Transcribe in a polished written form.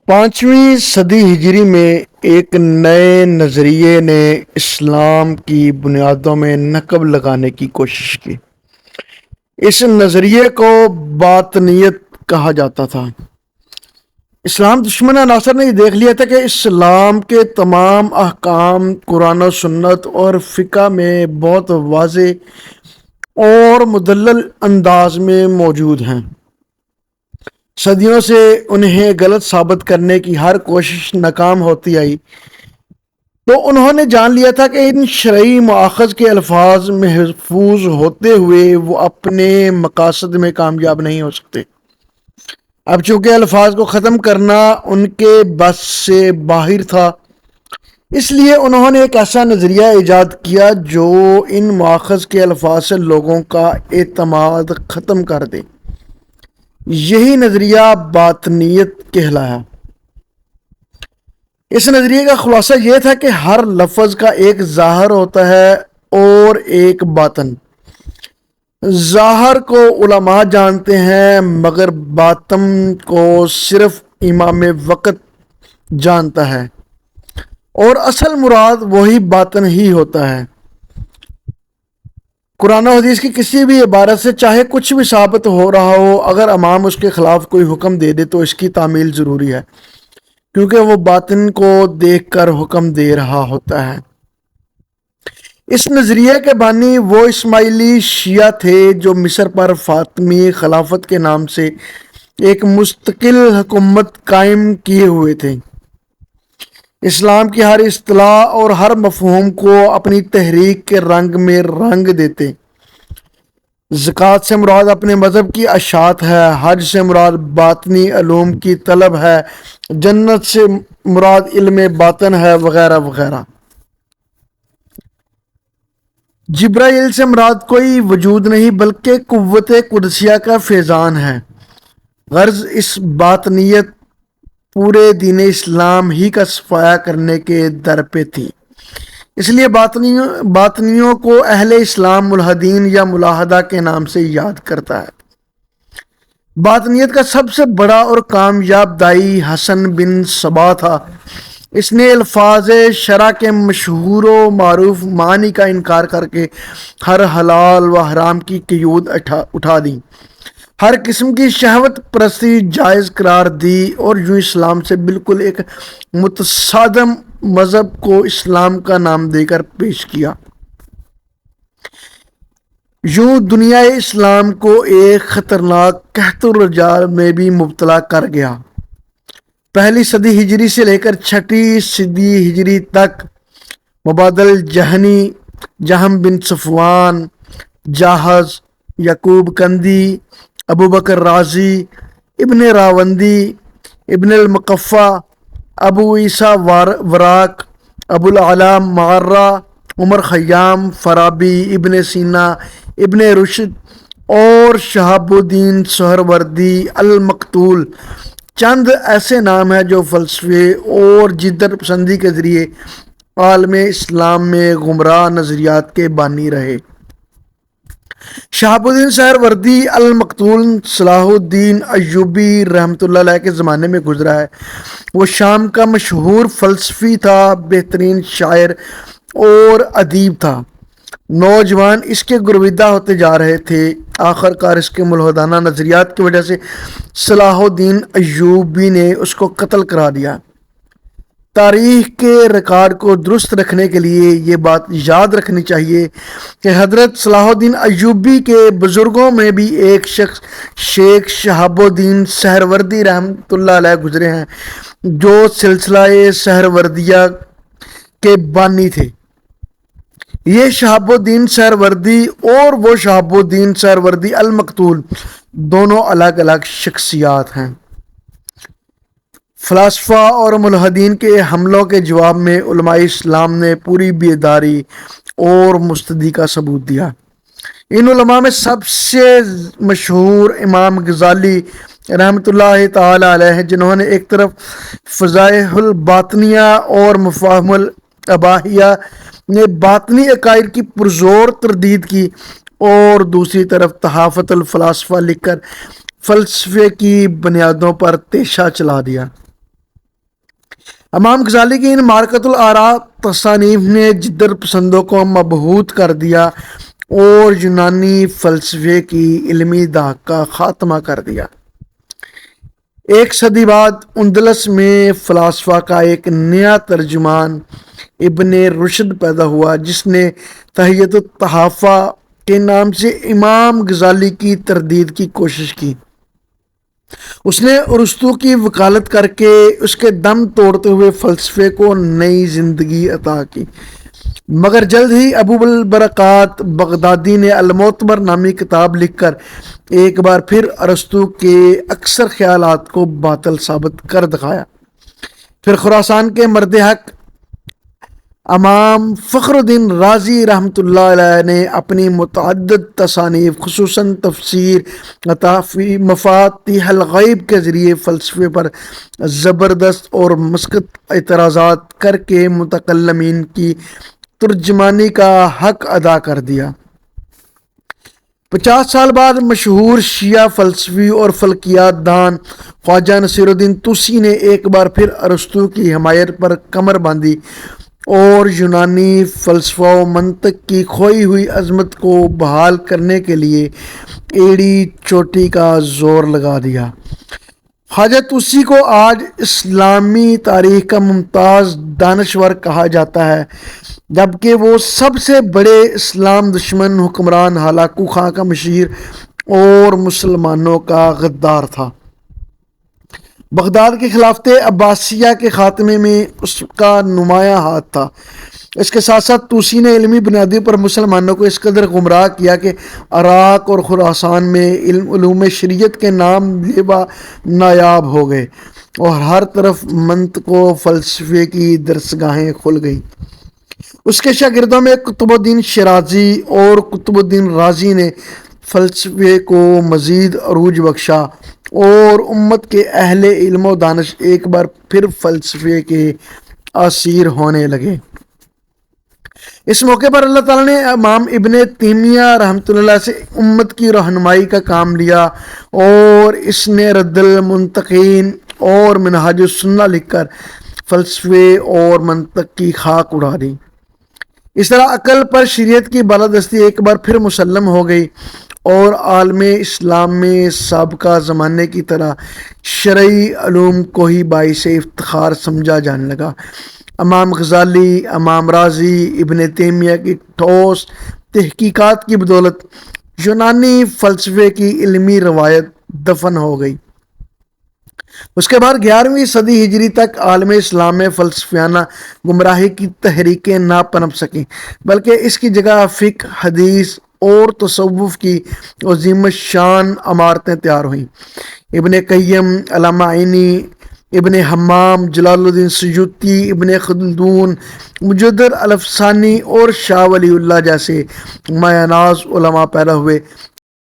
5ویں صدی ہجری میں ایک نئے نظریے نے اسلام کی بنیادوں میں نقب لگانے کی کوشش کی۔ اس نظریے کو باطنیت کہا جاتا تھا۔ اسلام دشمن عناصر نے یہ دیکھ لیا تھا کہ اسلام کے تمام احکام قرآن و سنت اور فقہ میں بہت واضح اور مدلل انداز میں موجود ہیں۔ صدیوں سے انہیں غلط ثابت کرنے کی ہر کوشش ناکام ہوتی آئی، تو انہوں نے جان لیا تھا کہ ان شرعی مآخذ کے الفاظ محفوظ ہوتے ہوئے وہ اپنے مقاصد میں کامیاب نہیں ہو سکتے۔ اب چونکہ الفاظ کو ختم کرنا ان کے بس سے باہر تھا، اس لیے انہوں نے ایک ایسا نظریہ ایجاد کیا جو ان مآخذ کے الفاظ سے لوگوں کا اعتماد ختم کر دے۔ یہی نظریہ باطنیت کہلایا۔ اس نظریے کا خلاصہ یہ تھا کہ ہر لفظ کا ایک ظاہر ہوتا ہے اور ایک باطن۔ ظاہر کو علماء جانتے ہیں مگر باطن کو صرف امام وقت جانتا ہے، اور اصل مراد وہی باطن ہی ہوتا ہے۔ قرآن و حدیث کی کسی بھی عبارت سے چاہے کچھ بھی ثابت ہو رہا ہو، اگر امام اس کے خلاف کوئی حکم دے دے تو اس کی تعمیل ضروری ہے، کیونکہ وہ باطن کو دیکھ کر حکم دے رہا ہوتا ہے۔ اس نظریے کے بانی وہ اسماعیلی شیعہ تھے جو مصر پر فاطمی خلافت کے نام سے ایک مستقل حکومت قائم کیے ہوئے تھے۔ اسلام کی ہر اصطلاح اور ہر مفہوم کو اپنی تحریک کے رنگ میں رنگ دیتے۔ زکوٰۃ سے مراد اپنے مذہب کی اشاعت ہے، حج سے مراد باطنی علوم کی طلب ہے، جنت سے مراد علم باطن ہے، وغیرہ وغیرہ۔ جبرائیل سے مراد کوئی وجود نہیں بلکہ قوت قدسیہ کا فیضان ہے۔ غرض اس باطنیت پورے دین اسلام ہی کا صفایا کرنے کے در پہ تھی۔ اس لیے باطنیوں کو اہل اسلام ملحدین یا ملاحدہ کے نام سے یاد کرتا ہے۔ باطنیت کا سب سے بڑا اور کامیاب داعی حسن بن صبا تھا۔ اس نے الفاظ شرع کے مشہور و معروف معنی کا انکار کر کے ہر حلال و حرام کی قیود اٹھا دی، ہر قسم کی شہوت پرستی جائز قرار دی، اور یوں اسلام سے بالکل ایک متصادم مذہب کو اسلام کا نام دے کر پیش کیا۔ یوں دنیا اسلام کو ایک خطرناک قحط الرجال میں بھی مبتلا کر گیا۔ پہلی صدی ہجری سے لے کر 6 صدی ہجری تک مبادل جہنی، جہم بن صفوان، جاہز، یعقوب کندی، ابو بکر رازی، ابن راوندی، ابن المقفع، ابو عیسیٰ وراق، ابو العلا معرہ، عمر خیام، فارابی، ابن سینا، ابن رشد اور شہاب الدین سہروردی المقتول چند ایسے نام ہیں جو فلسفے اور جدت پسندی کے ذریعے عالم اسلام میں گمراہ نظریات کے بانی رہے۔ شہاب الدین سہروردی المقتول صلاح الدین ایوبی رحمۃ اللہ علیہ کے زمانے میں گزرا ہے۔ وہ شام کا مشہور فلسفی تھا، بہترین شاعر اور ادیب تھا۔ نوجوان اس کے گرویدہ ہوتے جا رہے تھے، آخر کار اس کے ملحدانہ نظریات کی وجہ سے صلاح الدین ایوبی نے اس کو قتل کرا دیا۔ تاریخ کے ریکارڈ کو درست رکھنے کے لیے یہ بات یاد رکھنی چاہیے کہ حضرت صلاح الدین ایوبی کے بزرگوں میں بھی ایک شخص شیخ شہاب الدین سہروردی رحمۃ اللہ علیہ گزرے ہیں، جو سلسلہ سہروردیہ کے بانی تھے۔ یہ شہاب الدین سہروردی اور وہ شہاب الدین سہروردی المقتول دونوں الگ الگ شخصیات ہیں۔ فلاسفہ اور ملحدین کے حملوں کے جواب میں علماء اسلام نے پوری بیداری اور مستعدی کا ثبوت دیا۔ ان علماء میں سب سے مشہور امام غزالی رحمۃ اللہ تعالی علیہ، جنہوں نے ایک طرف فضائح الباطنیہ اور مفاہیم الاباحیہ نے باطنی عقائد کی پرزور تردید کی، اور دوسری طرف تحافت الفلاسفہ لکھ کر فلسفے کی بنیادوں پر تیشہ چلا دیا۔ امام غزالی کی ان معرکۃ الآراء تصانیف نے جدر پسندوں کو مبہوت کر دیا اور یونانی فلسفے کی علمی داغ کا خاتمہ کر دیا۔ ایک صدی بعد اندلس میں فلاسفہ کا ایک نیا ترجمان ابن رشد پیدا ہوا، جس نے تحیۃ التحفہ کے نام سے امام غزالی کی تردید کی کوشش کی۔ اس نے ارسطو کی وکالت کر کے اس کے دم توڑتے ہوئے فلسفے کو نئی زندگی عطا کی، مگر جلد ہی ابو البرکات بغدادی نے المعتبر نامی کتاب لکھ کر ایک بار پھر ارسطو کے اکثر خیالات کو باطل ثابت کر دکھایا۔ پھر خراسان کے مرد حق امام فخر الدین رازی رحمۃ اللہ علیہ نے اپنی متعدد تصانیف خصوصاً تفسیر مفاتیح الغیب کے ذریعے فلسفے پر زبردست اور مسقط اعتراضات کر کے متکلمین کی ترجمانی کا حق ادا کر دیا۔ 50 سال بعد مشہور شیعہ فلسفی اور فلکیات دان خواجہ نصیر الدین طوسی نے ایک بار پھر ارسطو کی حمایت پر کمر باندھی اور یونانی فلسفہ و منطق کی کھوئی ہوئی عظمت کو بحال کرنے کے لیے ایڑی چوٹی کا زور لگا دیا۔ خواجہ طوسی کو آج اسلامی تاریخ کا ممتاز دانشور کہا جاتا ہے، جبکہ وہ سب سے بڑے اسلام دشمن حکمران، ہلاکو خاں کا مشیر اور مسلمانوں کا غدار تھا۔ بغداد کے خلافت عباسیہ کے خاتمے میں اس کا نمایاں ہاتھ تھا۔ اس کے ساتھ ساتھ طوسی نے علمی بنیادوں پر مسلمانوں کو اس قدر گمراہ کیا کہ عراق اور خراسان میں علوم شریعت کے نام لیوا نایاب ہو گئے اور ہر طرف منطق و فلسفے کی درسگاہیں کھل گئیں۔ اس کے شاگردوں میں قطب الدین شیرازی اور قطب الدین رازی نے فلسفے کو مزید عروج بخشا اور امت کے اہل علم و دانش ایک بار پھر فلسفے کے اسیر ہونے لگے۔ اس موقع پر اللہ تعالیٰ نے امام ابن تیمیہ رحمۃ اللہ سے امت کی رہنمائی کا کام لیا اور اس نے رد المنتقین اور منہاج السنہ لکھ کر فلسفے اور منطق کی خاک اڑا دی۔ اس طرح عقل پر شریعت کی بالادستی ایک بار پھر مسلم ہو گئی اور عالم اسلام میں سابقہ زمانے کی طرح شرعی علوم کو ہی باعث افتخار سمجھا جانے لگا۔ امام غزالی، امام رازی، ابن تیمیہ کی ٹھوس تحقیقات کی بدولت یونانی فلسفے کی علمی روایت دفن ہو گئی۔ اس کے بعد 11ویں صدی ہجری تک عالم اسلام میں فلسفیانہ گمراہی کی تحریکیں نہ پنپ سکیں، بلکہ اس کی جگہ فقہ، حدیث اور تصوف کی عظیم الشان عمارتیں تیار ہوئیں۔ ابن قیم، علامہ عینی، ابن حمام، جلال الدین سیوطی، ابن خلدون، مجدد الافسانی اور شاہ ولی اللہ جیسے مایہ ناز علماء پیدا ہوئے